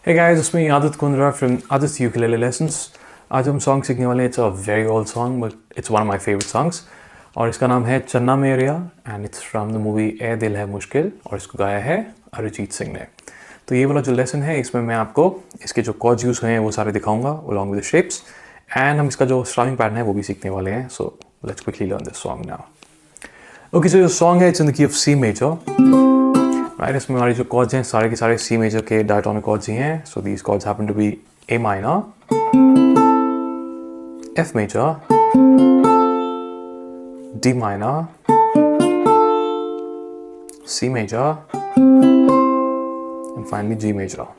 Hey guys, it's me Adit from Adit Ukulele Lessons. आज हम song सीखने वाले हैं. It's a very old song, but it's one of my favorite songs. और इसका नाम है Channa Mereya and it's from the movie ए दिल है मुश्किल और इसको गाया है अरिजीत सिंह ने. तो ये वाला जो लेसन है इसमें मैं आपको इसके जो कॉर्ड्स यूज़ हुए हैं वो सारे दिखाऊंगा along with the shapes and हम इसका जो स्ट्रमिंग पैटर्न है वो भी सीखने वाले हैं. So let's quickly learn this song now. Okay, so the song है it's in the key of C major. Right, इसमें हमारे जो कॉर्ड्स हैं सारे के सारे C मेजर के डायटोनिक कॉर्ड्स ही हैं. So these chords happen to be A minor, F major, D minor, C major, and finally G major.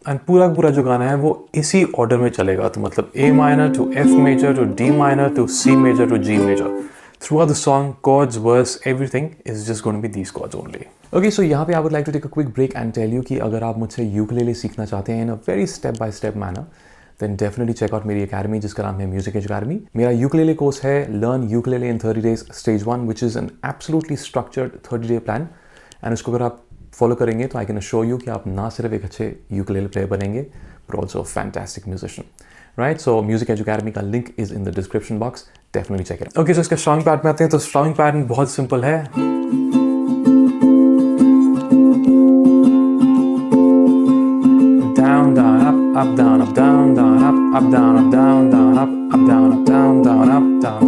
And पूरा पूरा जो गाना है वो इसी ऑर्डर में चलेगा. तो मतलब A minor to F major to D minor to C major to G major. Throughout the song, chords, verse, everything is just going to be these chords only. Okay, so यहाँ पे I would like to take a quick break and tell you कि अगर आप मुझसे ukulele सीखना चाहते हैं in a very step by step manner, then definitely check out मेरी academy जिसका नाम है Music Edge Academy. मेरा यूकेलेले कोर्स है Learn Ukulele in 30 Days Stage 1, which is an absolutely structured 30-day plan. And उसको अगर आप follow करेंगे तो I can assure you कि आप ना सिर्फ एक अच्छे यूकेलेले प्लेयर बनेंगे, but also a fantastic musician. Right, so Music Edge Academy का link is in the description box. Definitely check it out. Okay, so इसका strumming pattern में आते हैं. तो strumming pattern बहुत simple है. Down, down, up, down, up, down, down, up, down, up, down, down, up, down, up, down, down, up, down.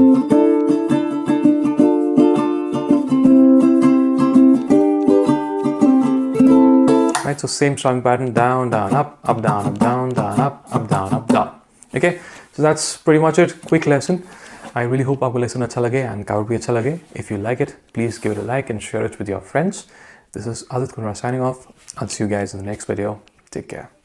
Right, so same strumming pattern, down, down, up, down, up, down, down, up, down, up, down. Okay, so that's pretty much it. Quick lesson. I really hope आपको lesson अच्छा लगे and cover भी अच्छा लगे. If you like it, please give it a like and share it with your friends. This is Adit signing off. I'll see you guys in the next video. Take care.